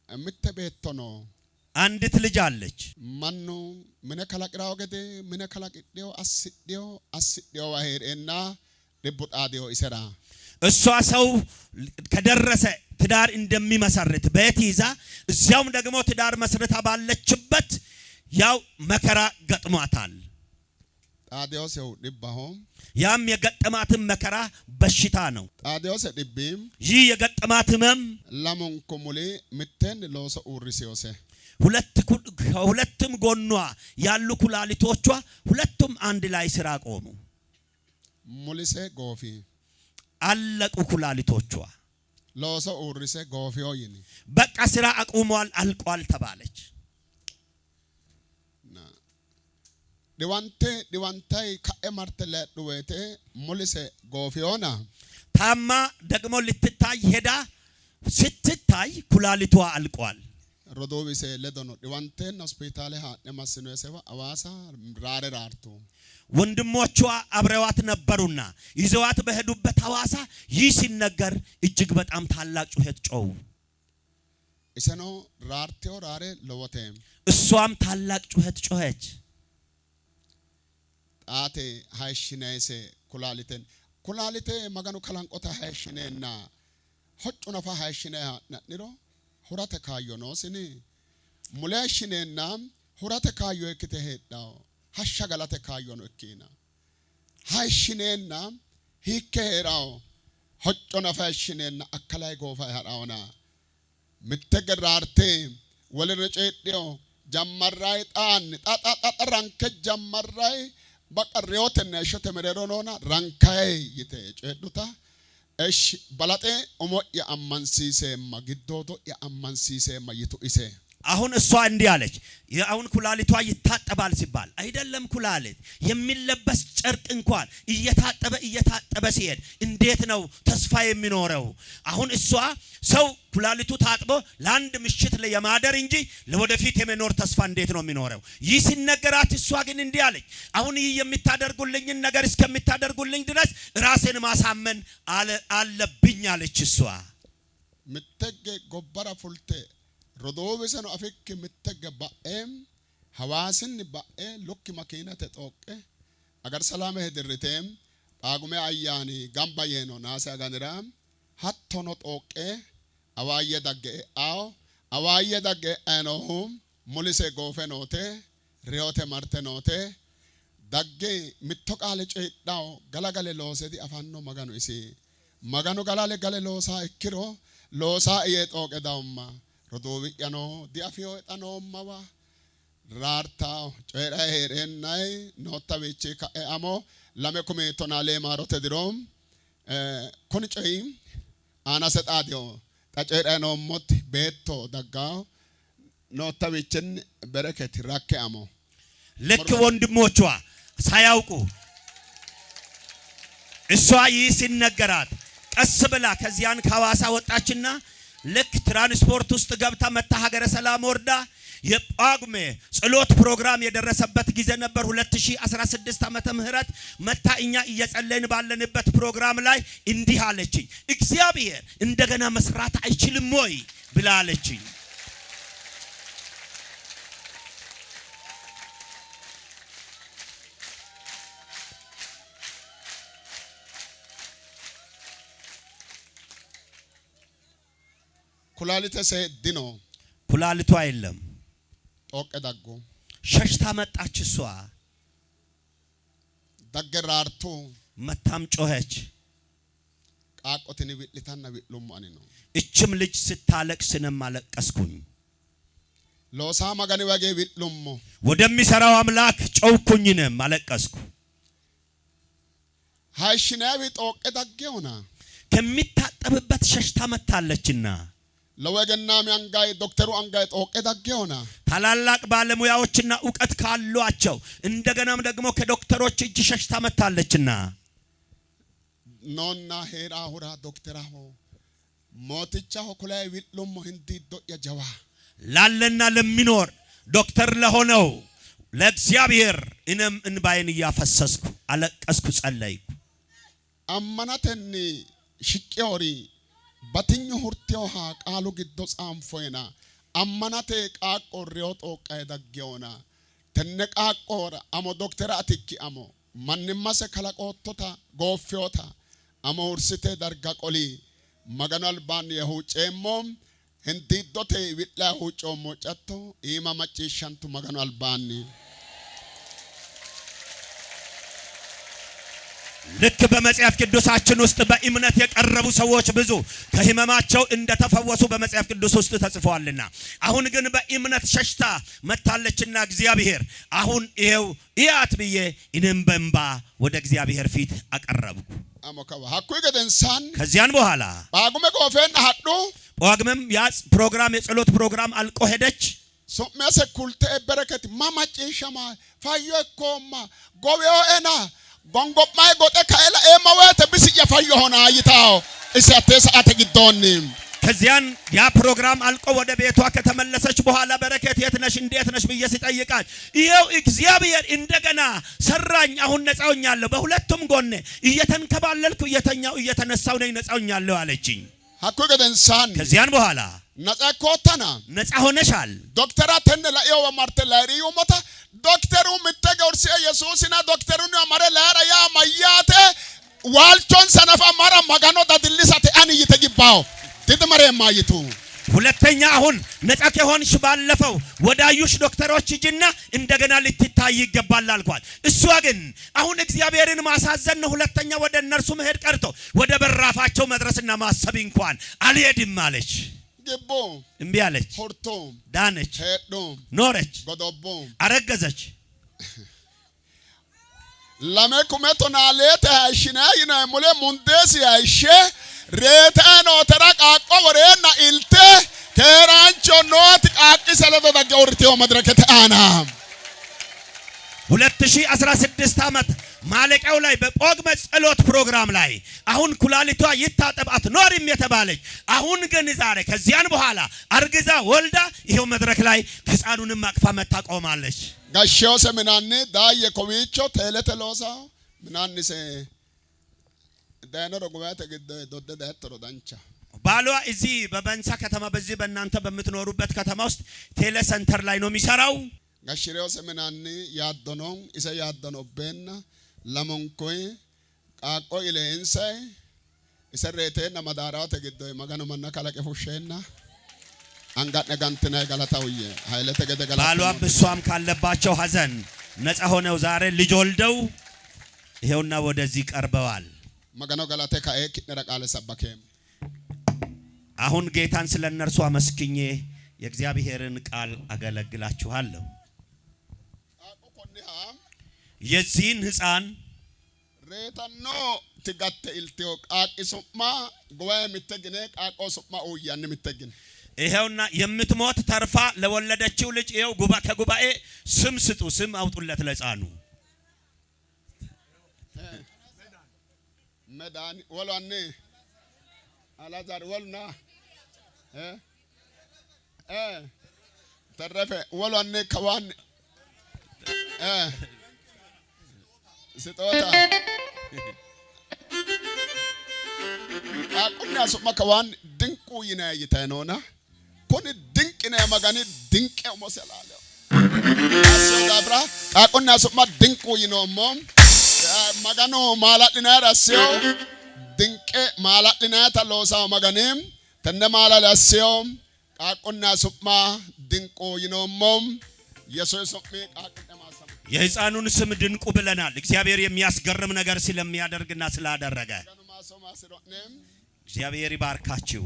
ምትቤቶኖ አንዲት ልጅ አለች ማኑ ምን ከላቅራው ገደ ምን ከላቅዴው አስዴው ዋሄርና ልቡጣዴው ይሰራ እሷ ሰው ከደረሰ ትዳር እንደሚመሰርት ቤት ይዛ እዚያውም ደግሞ ትዳር መስርታ ባለችበት ያው መከራ ገጥሟታል ጣዴው ሰው ልባሆ ያም የገጠማትን መከራ በሽታ ነው ጣዴው ሰድብም ይህ የገጠማት ህመም ለሞን ኮሙሌ ምተን ሎሰ ኡሪሲዮሴ ሁለቱም ጎኗ ያሉ ኩላሊቶቿ ሁለቱም አንድ ላይ ስራ ቆሙ ሙሊሴ ጎፊ አለቁ ኩላሊቶቿ ሎሰ ኡሪሴ ጎፊዮ ይኒ በቃ ስራ አቁሟል አልቋል ተባለች ዲዋንታይ ከኤማርተለ ዱዌቴ ሙሊሴ ጎፊዮና ታማ ደግሞ ልትታይ ሄዳ ስትታይ ኩላሊቷ አልቋል ሮዶቢሴ ለዶኖ ዲዋንቴን ሆስፒታል ነማስኖ የሰባ አዋሳ ራራርቱ ወንድሞቿ አብረዋት ነበሩና ይዘዋት በሄዱበት ሐዋሳ ይህ ሲነገር እጅግ በጣም ታላቅ ጩኸት ጮው እሰኖ ራርቴው ራሬ ለወቴም እሷም ታላቅ ጩኸት ጮኸች ጣቴ ሃይሽነይሴ ኩላሊቴ መገኑ ከላንቆታ ሃይሽነና ሆጩ ነፋ ሃይሽነ ነድሮ ሁራተ ካዮ ነው ሲኒ ሙላሽነና ሁራተ ካዮ እክተ ሄዳው ሐሸገላተ ካዮ ነው እኪና ሃይሽነና ሂከሄራው ሆጩ ነፋ ሃይሽነና አከላይ ጎፋ ያራውና ምትገራርቴ ወለረጨዴው ጀመራይ ጣን ከጀመራይ በቀሪዮተና ሸተ መደሮኖና ራንካይ ይተጨዱታ እሺ ባላጤ ኦሞ ያአማንሲሴ ማግዶዶ ያአማንሲሴ ማይቱ ኢሴ አሁን እሷ እንዲህ አለች አሁን ኩላሊቷ ይታጠባል ሲባል አይደለም ኩላሊት የሚለበስ ጨርቅ እንኳን እየታጠበ ሲሄድ እንዴት ነው ተስፋ የሚኖረው አሁን እሷ ሰው ኩላሊቱ ታጥቦ ለአንድ ምሽት ለማደር እንጂ ለወደፊት የመኖር ተስፋ እንዴት ነው የሚኖረው ይህ ሲነገራት እሷ ግን እንዲህ አለች አሁን ይህ የምታደርጉልኝ ነገር እስከምታደርጉልኝ ድረስ ራሴን ማሳመን አለብኝ አለች እሷ ምትገ ጎበራ ፉልቴ ሮዶብሰኖ አፍክ ምትገባ ሐዋስን ባኤ ሎክ ማኪና ተጦቀ አገር ሰላም ሄድርቴም ጳጉሜ አያኒ ጋምባየኖ ናሳ ጋንራም ሀቶኖ ጦቀ አዋየ ዳገ አኖሁም ሙሊሴ ጎፈኖቴ ሪዮቴ ማርተኖቴ ዳገ ምትቃለ ጨዳው ገላገለ ሎሰዲ አፋኖ መጋኑ ኢሲ መጋኑ ገላለ ሎሳ እክሮ ሎሳ እየጦቀ ዳውማ ሮዶቢ ያኖ ዲአፊዮ ጣኖማዋ ራርታው ጨራ ሄሬናይ ኖታቤቼ ካአሞ ለመኩሜ ቶናሌ ማሮተ ድሮም ኮንጨይ አናሰጣዲዮ ጠጨራ ነው ሞት ቤቶ ዳጋው ኖታቤችን በረከት ራከአሞ ለክ ወንድሞቿ ሳያውቁ እሷ ይህ ሲነገራት ቀስ ብላ ከዚያን ከሐዋሳ ወጣችና ለክ ትራንስፖርት ውስጥ ገብታ መታ ሀገረ ሰላም ወርዳ የጳጉሜ ጸሎት ፕሮግራም የደረሰበት ጊዜ ነበር 2016 ዓመተ ምህረት መታ እኛ እየጸለይን ባለንበት ፕሮግራም ላይ እንዲህ አለችኝ እግዚአብሔር እንደገና መስራት አይችልም ወይ ብላ አለችኝ ኩላሊተ ሰድኖ ኩላሊቷ የለም ጦቀ ዳጎ ሸሽታ መጣች እሷ ዳገራርቱ መታም ጮኸች ቃቆትን ቢልታና ቢሉማኒ ነው እችም ልጅ ስታለቅስንም አለቀስኩኝ ሎሳ ማጋኒ ወጌ ቢሉሞ ወደሚሰራው አምላክ ጮውኩኝንም አለቀስኩ ሃይሽናዊ ጦቀ ዳገውና ከሚታጠብበት ሸሽታ መታለችና ለወገና ሚያንጋይ ዶክተሩ አንጋይ ጦቀ ዳገውና ታላላቅ ባለሙያዎችና ዕውቀት ካሏቸው እንደገናም ደግሞ ከዶክተሮች እጅ ሸሽታ መታለችና ኖና ሄራ ሁራ ዶክተራሁ ሞትቻሁ ኩላይ ቢሉሞ ህንዲ ዶ ያጀዋ ላለና ለሚኖር ዶክተር ለሆነው ለእግዚአብሔር እነም እንባይን ያፈሰስኩ አለቀስኩ ጸለይኩ አማናተኒ ሽቄውሪ በትኝ ሁርቴውሃ ቃሉ ግዶ ጻንፎይና ammanate qaaqo riyoto qaydagiona tenne qaaqora amo dokter atikki amo mannimase kalaqottota gooffiyota amo ursite darga qoli maganal ban yehuuceemmo hindiidote wi'la huucoommo catto ima macciishshantu maganal banni ልክ በመጽሐፍ ቅዱሳችን ውስጥ በእምነት የቀረቡ ሰዎች ብዙ ከህመማቸው እንደተፈወሱ በመጽሐፍ ቅዱስ ውስጥ ተጽፏልና አሁን ግን በእምነት ሸሽታ መታለችና እግዚአብሔር አሁን ይሄው ኢያት ብዬ እኔም በእንባ ወደ እግዚአብሔር ፊት አቀረብኩ አሞከባ ሀኩይ ገደንሳን ከዚያን በኋላ ባጉመ ቆፈን አሐዱ ጳጉሜም ያ ፕሮግራም የጸሎት ፕሮግራም አልቆ ሄደች ሶመሰ ኩልተ በረከት ማማጭሽማ ፋየኮማ ጎበዮ ኤና ጎንጎማይ ጎጤ ካይላ ኤማወተ ብስየ ፋየ ሆና አይታው እሳተ ሰዓተ ግዶን ከዚያን ያ ፕሮግራም አልቆ ወደ ቤቷ ከተመለሰች በኋላ በረከት የት ነሽ እንዴት ነሽ ብዬ ሲጠይቃት ይሄው እግዚአብሔር እንደገና ሰራኝ አሁን ነፃውኛለሁ በሁለቱም ጎኔ እየተንከባለልኩ እየተኛው እየተነሳው ነኝ ነፃውኛለሁ አለችኝ ሀኩ ገደንሳን ከዚያን በኋላ ነፃ ኮተና ነፃ ሆነሻል ዶክተር አተነ ለኤው ማርተ ላሪዩ ሞታ ዶክተሩ ምትገውርሲ ኢየሱስና ዶክተሩን ያማረ ላራ ያ ማያተ ዋልቾን ሰነፋ ማራ ማጋኖ ዳድልሳተ አን ይተግባው ትትመረ ማይቱ ሁለተኛ አሁን ነፃ ከሆንሽ ባለፈው ወዳዩሽ ዶክተሮች ሂጂና እንደገና ልትታይ ይገባል አልኳት እሷ ግን አሁን እግዚአብሔርን ማሳዘን ነው ሁለተኛ ወደ እነርሱ መሄድ ቀርቶ ወደ በራፋቸው መድረስና ማሰብ እንኳን አልሄድም አለች ግቦ እምቢ አለች ሆርቶ ዳነች ሄዶ ኖረች ጎዶቦ አረገዘች ለመኩመቶና ለተ አይሽና ይና ሙለ ሙንደስ ያይሼ ሬታኖ ተራቃቆ ወሬና ኢልቴ ተራንቾ ኖት ቃቂ ሰለዶ ደገውርቴው መድረከተ አና 2016 ዓመት ማለቂያው ላይ በጳጉሜ ጸሎት ፕሮግራም ላይ አሁን ኩላሊቷ ይታጠባት ኖርም የተባለች አሁን ግን ዛሬ ከዚያን በኋላ አርግዛ ወልዳ ይሄው መድረክ ላይ ህፃኑንም አቅፋ መታቆማለች ጋሽዮ ሰምናኔ ዳየ ኮዊቾ ተለተሎሳ ምናንሰ ዳይኖ ጉባኤ ገደ ዶደ ዳተሮ ዳንቻ ባሏ እዚህ በበንሳ ከተማ በዚህ በእናንተ በምትኖሩበት ከተማ ውስጥ ቴሌ ሰንተር ላይ ነው የሚሰራው ጋሽዮ ሰምናኔ ያዶኖ ኢሰ ያዶኖ በና ለሞንኮይ ቃቆ ኢሌንሳይ ኢሰሬቴና መዳራው ተገደ መጋኖ መና ካለቀ ፉሸና አንጋት ነገንተና ገላታውዬ ኃይለ ተገደ ገላታ ባሏም እሷም ካለባቸው ሐዘን ነፃ ሆነው ዛሬ ልጅ ወልደው ይሄውና ወደዚህ ቀርበዋል መጋኖ ገላታ ካኤክ ነራቃለ ሰበከም አሁን ጌታን ስለነርሱ አመስግኜ የእግዚአብሔርን ቃል አገለግላችኋለሁ የዚህን ህፃን ሬታኖ ትጋተ ኢልቴው ቃቂሱማ ጎያ ምትገነ ቃቆሱማ ኦያን ምትገነ ይሄውና የምትሞት ተርፋ ለወለደችው ልጅ ይሄው ከጉባኤ ስም ስጡ ስም አውጡለት ለህፃኑ መዳን ወሏኔ አላዛር ወልና ተረፈ ወሏኔ ከዋን ስጦታ አቁና ሱማ ከዋን ድንቁ ይናይተኖና ኮን ድንቅ ነው ማጋኒ ድንቅ ሞሰላለ አሰዳብራ አቁና ሱማ ድንቁ ይኖሞ ማጋኖ ማላድና ራስዮ ድንቅ ማላድና ተሎሳ ማጋኔም ተነ ማላላስዮ አቁና ሱማ ድንቁ ይኖሞ ኢየሱስ ሶሜ አቁና ማሰማ የህፃኑን ስም ድንቁ ብለናል እግዚአብሔር የሚያስገርም ነገር ስለሚያደርግና ስላደረገ እግዚአብሔር ይባርካችሁ